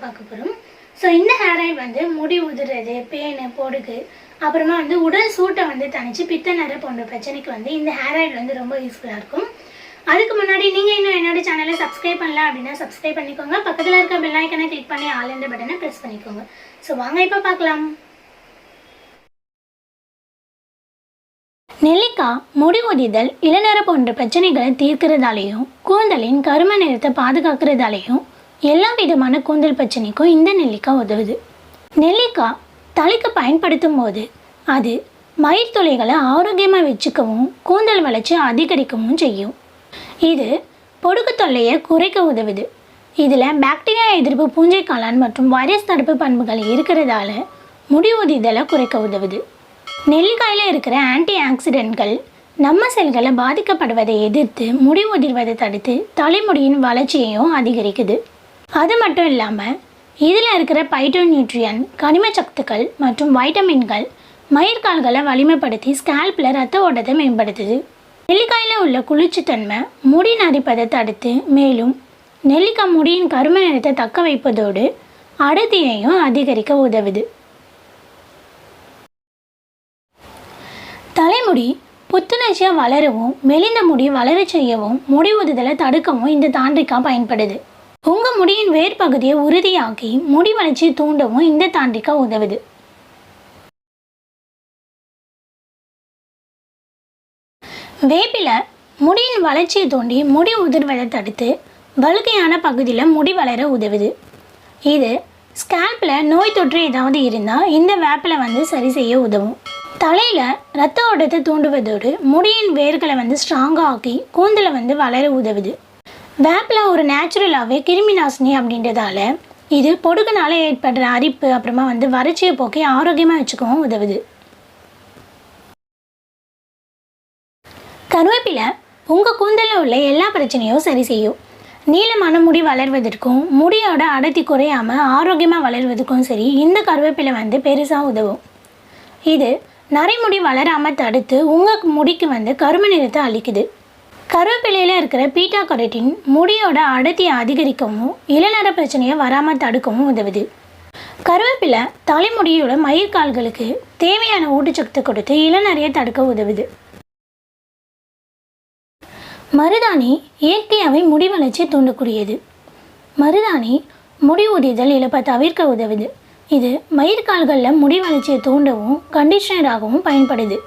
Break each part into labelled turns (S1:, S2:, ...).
S1: பார்க்க போகிறோம். ஸோ இந்த ஹேர் ஆயில் வந்து முடி உதிர்றது, பேனு, பொடுகு, அப்புறமா வந்து உடல் சூட்டை வந்து தணிச்சு பித்த நர போன்ற பிரச்சனைக்கு வந்து இந்த ஹேர் ஆயில் வந்து ரொம்ப யூஸ்ஃபுல்லாக இருக்கும். அதுக்கு முன்னாடி நீங்கள் இன்னும் என்னோட சேனலை சப்ஸ்கிரைப் பண்ணல அப்படின்னா சப்ஸ்கிரைப் பண்ணிக்கோங்க. பக்கத்தில் இருக்க பெல் ஐக்கனை கிளிக் பண்ணி ஆல் என்ற பட்டனை ப்ரெஸ் பண்ணிக்கோங்க. ஸோ வாங்க இப்போ பார்க்கலாம். நெல்லிக்காய் முடி உதிர்தல், இளநர போன்ற பிரச்சனைகளை தீர்க்கிறதாலேயும் கூந்தலின் கரும நிறத்தை பாதுகாக்கிறதாலேயும் எல்லா விதமான கூந்தல் பிரச்சனைக்கும் இந்த நெல்லிக்காய் உதவுது. நெல்லிக்காய் தலைக்கு பயன்படுத்தும் போது அது மயிர் துளைகளை ஆரோக்கியமாக வச்சுக்கவும் கூந்தல் வளர்ச்சி அதிகரிக்கவும் செய்யும். இது பொடுகு தொல்லையை குறைக்க உதவுது. இதில் பாக்டீரியா எதிர்ப்பு, பூஞ்சை காளான் மற்றும் வைரஸ் தடுப்பு பண்புகள் இருக்கிறதால முடி உதிர்தலை குறைக்க உதவுது. நெல்லிக்காயில் இருக்கிற ஆன்டி ஆக்சிடென்ட்கள் நம்ம செல்களை பாதிக்கப்படுவதை எதிர்த்து முடி உதிர்வதை தடுத்து தலைமுடியின் வளர்ச்சியையும் அதிகரிக்குது. அது மட்டும் இல்லாமல் இதில் இருக்கிற பைட்டோநியூட்ரியன், கனிம சத்துக்கள் மற்றும் வைட்டமின்கள் மயிர்கால்களை வலிமைப்படுத்தி ஸ்கேல்பில் ரத்த ஓட்டத்தை மேம்படுத்துது. நெல்லிக்காயில் உள்ள குளிர்ச்சித்தன்மை முடி நரைப்பதை தடுத்து மேலும் நெல்லிக்காய் முடியின் கரும நிறத்தை தக்க வைப்பதோடு அடர்த்தியையும் அதிகரிக்க உதவுது. தலைமுடி புத்துணர்ச்சியாக வளரவும் மெலிந்த முடி வளர செய்யவும் முடி உதிர்தலை தடுக்கவும் இந்த தாண்டிக்காய் பயன்படுது. உங்கள் முடியின் வேர் பகுதியை உறுதியாக்கி முடி வளர்ச்சியை தூண்டவும் இந்த தாண்டிக்காய் உதவுது. வேப்பிலை முடியின் வளர்ச்சியை தூண்டி முடி உதிர்வதை தடுத்து வழுக்கையான பகுதியில் முடி வளர உதவுது. இது ஸ்கேல்பில் நோய் தொற்று ஏதாவது இருந்தால் இந்த வேப்பிலை வந்து சரி செய்ய உதவும். தலையில் ரத்த ஓட்டத்தை தூண்டுவதோடு முடியின் வேர்களை வந்து ஸ்ட்ராங்காக ஆக்கி கூந்தலை வந்து வளர உதவுது. வேப்பிலை ஒரு நேச்சுரலாகவே கிருமி நாசினி அப்படின்றதால இது பொடுகுனால ஏற்படுற அரிப்பு அப்புறமா வந்து வறட்சியை போக்கி ஆரோக்கியமாக வச்சுக்கவும் உதவுது. கருவேப்பிலை உங்கள் கூந்தலில் உள்ள எல்லா பிரச்சனையும் சரி செய்யும். நீளமான முடி வளர்வதற்கும் முடியோட அடர்த்தி குறையாமல் ஆரோக்கியமாக வளர்வதற்கும் சரி இந்த கருவேப்பிலை வந்து பெருசாக உதவும். இது நரைமுடி வளராமல் தடுத்து உங்கள் முடிக்கு வந்து கரும நிறத்தை அளிக்குது. கருவேப்பிலையில் இருக்கிற பீட்டா கரோட்டின் முடியோட அடர்த்தியை அதிகரிக்கவும் இளநர பிரச்சனையை வராமல் தடுக்கவும் உதவுது. கருவேப்பிலை தலைமுடியோட மயிர்கால்களுக்கு தேவையான ஊட்டச்சத்து கொடுத்து இளநரையை தடுக்க உதவுது. மருதாணி இயற்கையாகவே முடி வளர்ச்சி தூண்டக்கூடியது. மருதாணி முடி உதிர்தல் இழப்பை தவிர்க்க உதவுது. இது மயிர்கால்களில் முடி வளர்ச்சியை தூண்டவும் கண்டிஷனராகவும் பயன்படுது.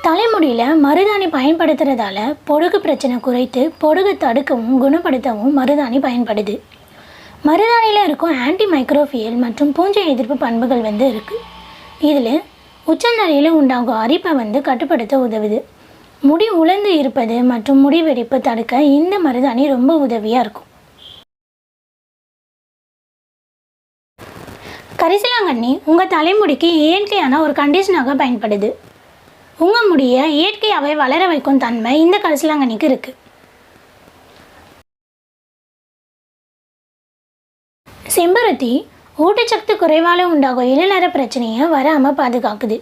S1: தலைமுடியில் மருதாணி பயன்படுத்துறதால பொடுகு பிரச்சனை குறைத்து பொடுகு தடுக்கவும் குணப்படுத்தவும் மருதாணி பயன்படுது. மருதாணியில் இருக்கும் ஆன்டி மைக்ரோஃபியல் மற்றும் பூஞ்சை எதிர்ப்பு பண்புகள் வந்து இருக்குது. இதில் உச்சந்தலையில் உண்டாகும் அரிப்பை வந்து கட்டுப்படுத்த உதவுது. முடி உலர்ந்து இருப்பது மற்றும் முடி வெடிப்பு தடுக்க இந்த மருதாணி ரொம்ப உதவியாக இருக்கும். கரிசலாங்கண்ணி உங்கள் தலைமுடிக்கு இயற்கையான ஒரு கண்டிஷனாக பயன்படுது. உங்கள் முடியை இயற்கையாகவே வளர வைக்கும் தன்மை இந்த கரிசலாங்கண்ணிக்கு இருக்குது. செம்பருத்தி ஊட்டச்சத்து குறைவால் உண்டாகும் இளநர பிரச்சனையை வராமல் பாதுகாக்குது.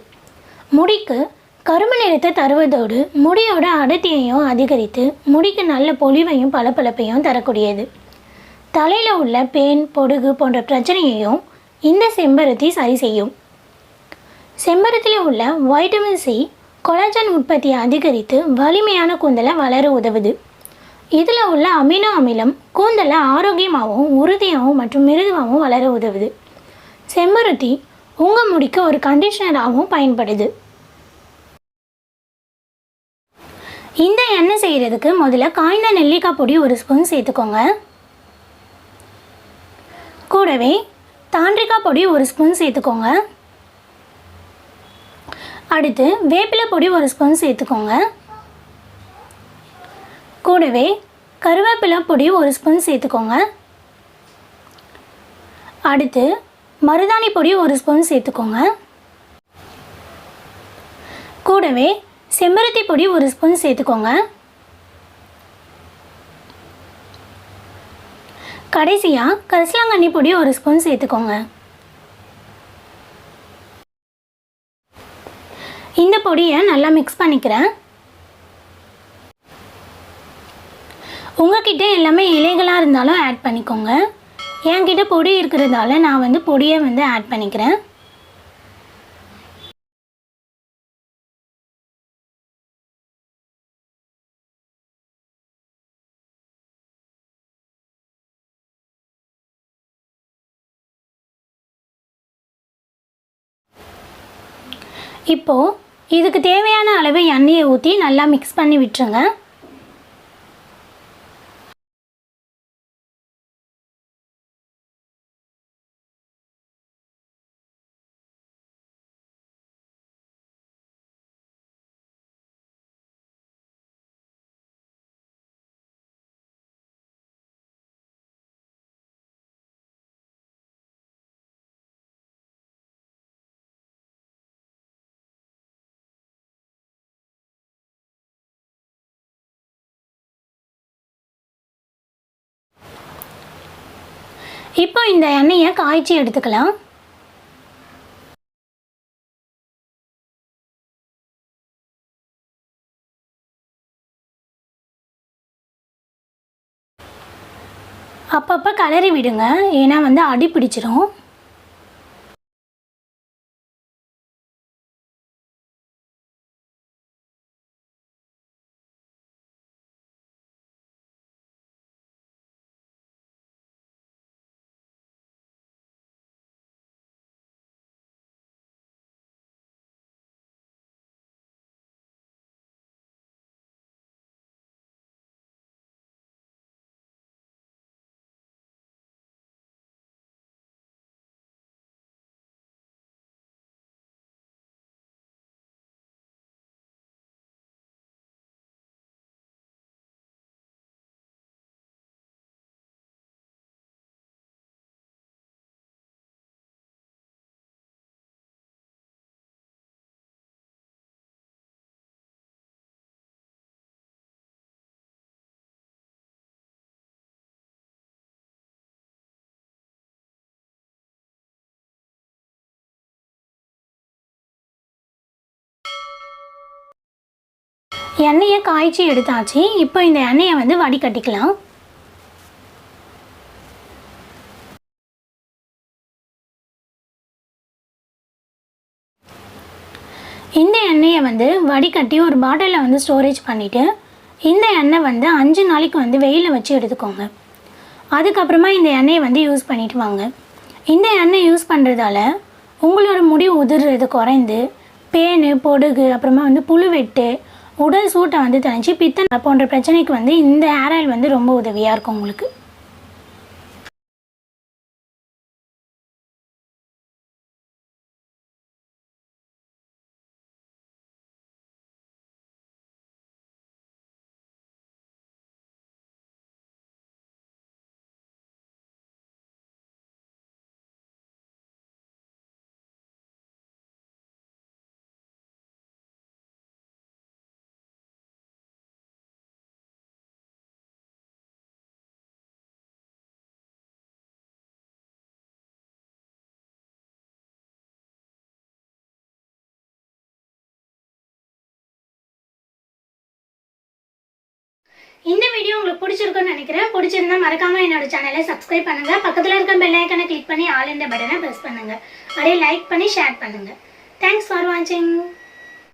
S1: முடிக்கு கரும நிறத்தை தருவதோடு முடியோட அடர்த்தியையும் அதிகரித்து முடிக்கு நல்ல பொலிவையும் பளபளப்பையும் தரக்கூடியது. தலையில் உள்ள பேன், பொடுகு போன்ற பிரச்சனையையும் இந்த செம்பருத்தி சரி செய்யும். செம்பருத்தியில் உள்ள வைட்டமின் சி கொலாஜன் உற்பத்தியை அதிகரித்து வலிமையான கூந்தலை வளர உதவுது. இதில் உள்ள அமினோ அமிலம் கூந்தலை ஆரோக்கியமாகவும் உறுதியாகவும் மற்றும் மிருதுவாகவும் வளர உதவுது. செம்பருத்தி உங்கள் முடிக்கு ஒரு கண்டிஷனராகவும் பயன்படுது. இந்த எண்ணெய் செய்கிறதுக்கு முதல்ல காய்ந்த நெல்லிக்காய் பொடி ஒரு ஸ்பூன் சேர்த்துக்கோங்க. கூடவே தாண்டிக்காய் பொடி ஒரு ஸ்பூன் சேர்த்துக்கோங்க. அடுத்து வேப்பிலை பொடி ஒரு ஸ்பூன் சேர்த்துக்கோங்க. கூடவே கருவேப்பிலை பொடி ஒரு ஸ்பூன் சேர்த்துக்கோங்க. அடுத்து மருதாணி பொடி ஒரு ஸ்பூன் சேர்த்துக்கோங்க. கூடவே செம்பருத்தி பொடி ஒரு ஸ்பூன் சேர்த்துக்கோங்க. கடைசியாக கரிசலாங்கண்ணி பொடி ஒரு ஸ்பூன் சேர்த்துக்கோங்க. இந்த பொடியை நல்லா மிக்ஸ் பண்ணிக்கிறேன். உங்ககிட்ட எல்லாமே இலைகளாக இருந்தாலும் ஆட் பண்ணிக்கோங்க. என்கிட்ட பொடி இருக்கிறதால நான் வந்து பொடியை வந்து ஆட் பண்ணிக்கிறேன். இப்போது இதுக்கு தேவையான அளவு எண்ணெயை ஊற்றி நல்லா மிக்ஸ் பண்ணி விட்டுருங்க. இப்போ இந்த எண்ணெயை காய்ச்சி எடுத்துக்கலாம். அப்பப்போ கலரி விடுங்க, ஏன்னா வந்து அடி பிடிச்சிரும். எண்ணெயை காய்ச்சி எடுத்தாச்சு. இப்போ இந்த எண்ணெயை வந்து வடிகட்டிக்கலாம். இந்த எண்ணெயை வந்து வடிகட்டி ஒரு பாட்டிலில் வந்து ஸ்டோரேஜ் பண்ணிவிட்டு இந்த எண்ணெய் வந்து 5 நாளைக்கு வந்து வெயிலில் வச்சு எடுத்துக்கோங்க. அதுக்கப்புறமா இந்த எண்ணெயை வந்து யூஸ் பண்ணிட்டு வாங்க. இந்த எண்ணெய் யூஸ் பண்ணுறதால உங்களோட முடி உதிர்றது குறைந்து பேனு, பொடுகு, அப்புறமா வந்து புழுவெட்டு, உடல் சூட்டை வந்து தணிச்சு பித்தம் போன்ற பிரச்சனைக்கு வந்து இந்த ஹேர் ஆயில் வந்து ரொம்ப உதவியாக இருக்கும் உங்களுக்கு. இந்த வீடியோ உங்களுக்கு பிடிச்சிருக்குன்னு நினைக்கிறேன். பிடிச்சிருந்தா மறக்காம என்னோட சேனலை சப்ஸ்கிரைப் பண்ணுங்க. பக்கத்தில் இருக்க பெல் ஐக்கனை கிளிக் பண்ணி ஆல் என்ற பட்டனை ப்ரெஸ் பண்ணுங்க. அப்படியே லைக் பண்ணி ஷேர் பண்ணுங்க. தேங்க்ஸ் ஃபார் வாட்சிங்.